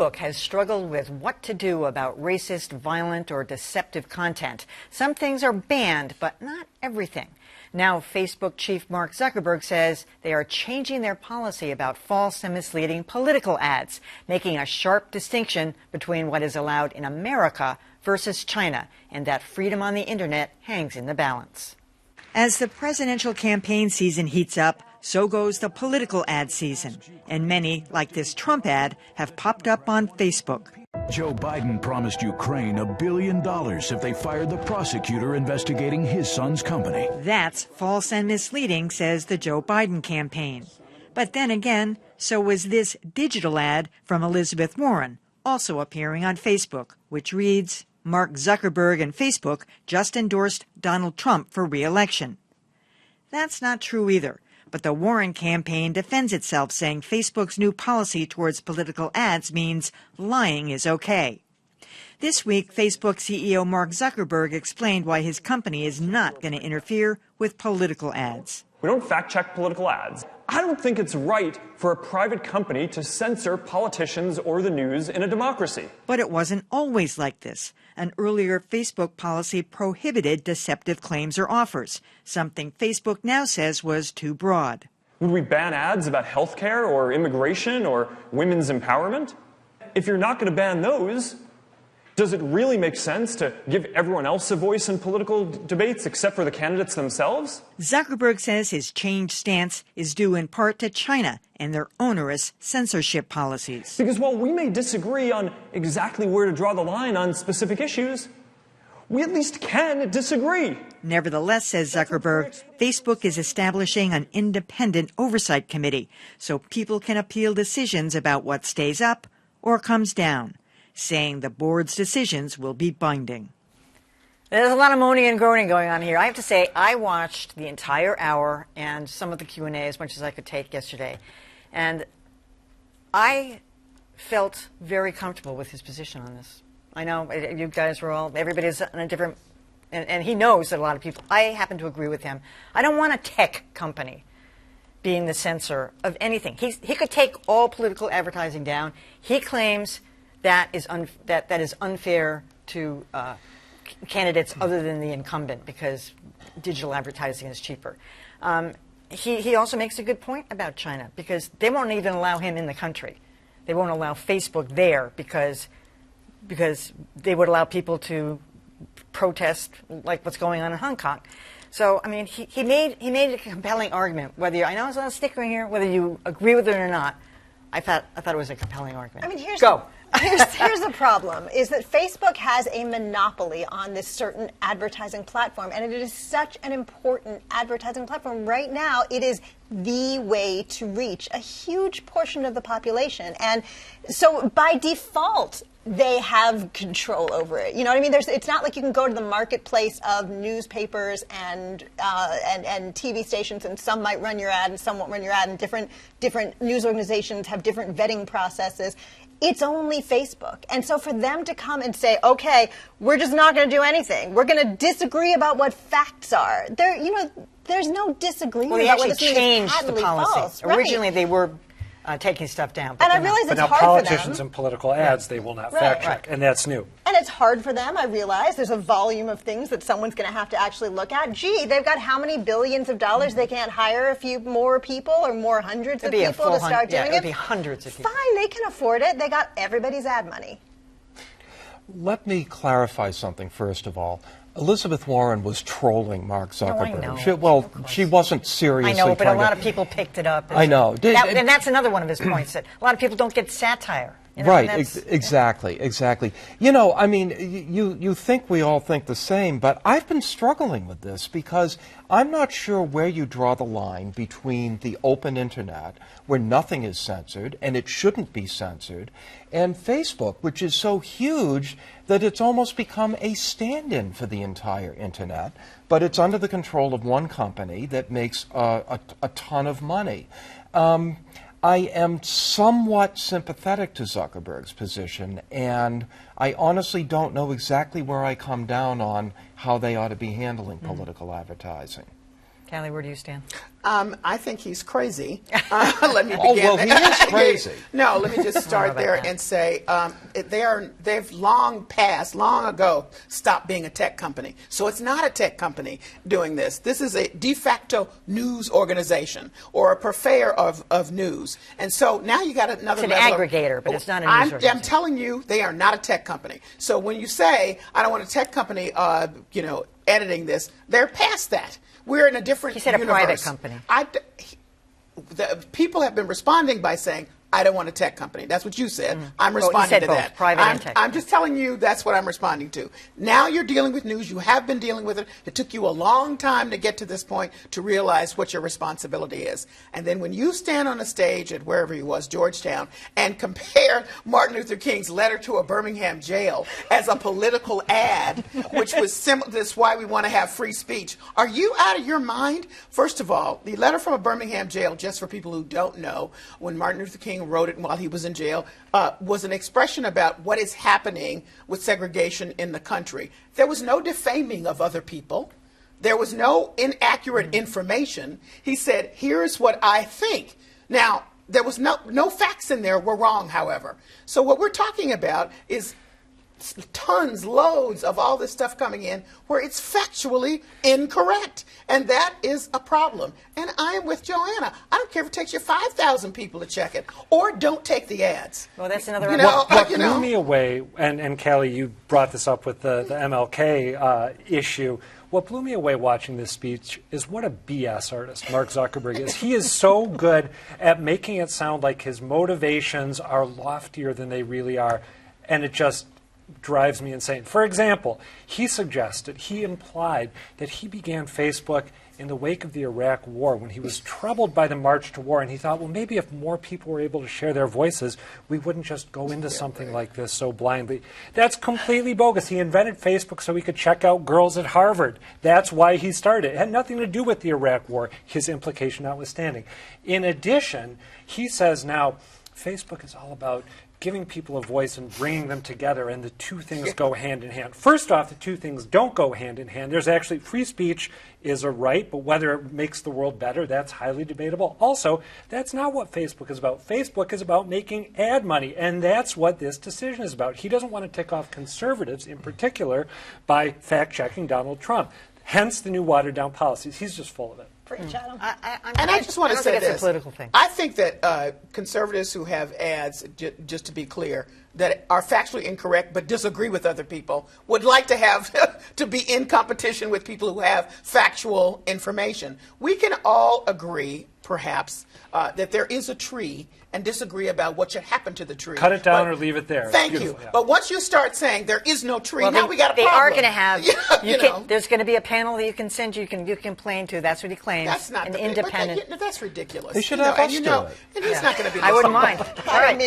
Facebook has struggled with what to do about racist, violent, or deceptive content. Some things are banned, but not everything. Now, Facebook chief Mark Zuckerberg says they are changing their policy about false and misleading political ads, making a sharp distinction between what is allowed in America versus China, and that freedom on the internet hangs in the balance. As the presidential campaign season heats up, so goes the political ad season, and many, like this Trump ad, have popped up on Facebook. Joe Biden promised Ukraine $1 billion if they fired the prosecutor investigating his son's company. That's false and misleading, says the Joe Biden campaign. But then again, so was this digital ad from Elizabeth Warren, also appearing on Facebook, which reads, Mark Zuckerberg and Facebook just endorsed Donald Trump for re-election. That's not true either. But the Warren campaign defends itself, saying Facebook's new policy towards political ads means lying is okay. This week, Facebook CEO Mark Zuckerberg explained why his company is not going to interfere with political ads. We don't fact-check political ads. I don't think it's right for a private company to censor politicians or the news in a democracy. But it wasn't always like this. An earlier Facebook policy prohibited deceptive claims or offers, something Facebook now says was too broad. Would we ban ads about health care or immigration or women's empowerment? If you're not going to ban those, does it really make sense to give everyone else a voice in political debates except for the candidates themselves? Zuckerberg says his changed stance is due in part to China and their onerous censorship policies. Because while we may disagree on exactly where to draw the line on specific issues, we at least can disagree. Nevertheless, says Zuckerberg, Facebook is establishing an independent oversight committee so people can appeal decisions about what stays up or comes down, saying the board's decisions will be binding. There's a lot of moaning and groaning going on here. I have to say, I watched the entire hour and some of the Q&A as much as I could take yesterday. And I felt very comfortable with his position on this. I know you guys were all, everybody's on a different, and he knows that a lot of people, I happen to agree with him. I don't want a tech company being the censor of anything. He could take all political advertising down. He claims that is unfair to candidates other than the incumbent because digital advertising is cheaper. He also makes a good point about China because they won't even allow him in the country. They won't allow Facebook there because they would allow people to protest like what's going on in Hong Kong. So, I mean, he made a compelling argument. Whether I know it's not a sticker here, whether you agree with it or not, I thought it was a compelling argument. I mean, here's the problem, is that Facebook has a monopoly on this certain advertising platform, and it is such an important advertising platform. Right now, it is the way to reach a huge portion of the population. And so by default, they have control over it. You know what I mean? It's not like you can go to the marketplace of newspapers and TV stations, and some might run your ad and some won't run your ad, and different news organizations have different vetting processes. It's only Facebook. And so for them to come and say, okay, we're just not going to do anything. We're going to disagree about what facts are. There's no disagreement about what this means. Well, they actually changed the policy. False. Right. Originally, they were taking stuff down. And I realize it's hard for them. But now politicians and political ads, they will not fact check, and that's new. And it's hard for them, I realize. There's a volume of things that someone's going to have to actually look at. Gee, they've got how many billions of dollars? They can't hire a few more people or more hundreds of people to start doing it? It would be hundreds of people. Fine, they can afford it. They got everybody's ad money. Let me clarify something, first of all. Elizabeth Warren was trolling Mark Zuckerberg. No, I know. She wasn't seriously I know, but a lot to... of people picked it up. I know. And that's another one of his points, that a lot of people don't get satire. You know, right, exactly. You know, I mean, you think we all think the same, but I've been struggling with this because I'm not sure where you draw the line between the open internet, where nothing is censored, and it shouldn't be censored, and Facebook, which is so huge that it's almost become a stand-in for the entire internet, but it's under the control of one company that makes a ton of money. I am somewhat sympathetic to Zuckerberg's position, and I honestly don't know exactly where I come down on how they ought to be handling political advertising. Callie, where do you stand? I think he's crazy. Let me begin. Oh, well, he is crazy. No, let me just start there and say they've long ago stopped being a tech company. So it's not a tech company doing this. This is a de facto news organization or a purveyor of news. And so now you got another level. It's an aggregator, but it's not a news organization. I'm telling you, they are not a tech company. So when you say, I don't want a tech company, editing this, they're past that. We're in a different universe. He said a private company. The people have been responding by saying, I don't want a tech company. That's what you said. I'm responding to both, that. Private and tech. I'm just telling you that's what I'm responding to. Now you're dealing with news. You have been dealing with it. It took you a long time to get to this point to realize what your responsibility is. And then when you stand on a stage at wherever he was, Georgetown, and compare Martin Luther King's letter to a Birmingham jail as a political ad, which was similar, that's why we want to have free speech. Are you out of your mind? First of all, the letter from a Birmingham jail, just for people who don't know, when Martin Luther King wrote it while he was in jail, was an expression about what is happening with segregation in the country. There was no defaming of other people. There was no inaccurate information. He said, here's what I think. Now, there was no facts in there were wrong, however. So what we're talking about is tons, loads of all this stuff coming in where it's factually incorrect. And that is a problem. And I am with Joanna. I don't care if it takes you 5,000 people to check it, or don't take the ads. Well, that's another What blew me away, and Callie, you brought this up with the MLK issue. What blew me away watching this speech is what a BS artist Mark Zuckerberg is. He is so good at making it sound like his motivations are loftier than they really are, and it just drives me insane. For example, he implied that he began Facebook in the wake of the Iraq War when he was troubled by the march to war, and he thought, well, maybe if more people were able to share their voices, we wouldn't just go into something like this so blindly. That's completely bogus. He invented Facebook so he could check out girls at Harvard. That's why he started. It had nothing to do with the Iraq War, his implication notwithstanding. In addition, he says now Facebook is all about giving people a voice and bringing them together, and the two things go hand in hand. First off, the two things don't go hand in hand. There's actually free speech is a right, but whether it makes the world better, that's highly debatable. Also, that's not what Facebook is about. Facebook is about making ad money, and that's what this decision is about. He doesn't want to tick off conservatives in particular by fact-checking Donald Trump. Hence the new watered-down policies. He's just full of it. And I just want to say this. It's a political thing. I think that conservatives who have ads, just to be clear, that are factually incorrect but disagree with other people would like to have to be in competition with people who have factual information. We can all agree, perhaps, that there is a tree and disagree about what should happen to the tree. Cut it down or leave it there. Thank you. Yeah. But once you start saying there is no tree, now we got a problem. They are going to have. There's going to be a panel that you can send. You can complain to. That's what he claims. That's not an independent. That's ridiculous. They should have us do it. And he's not going to be. I wouldn't mind. All right.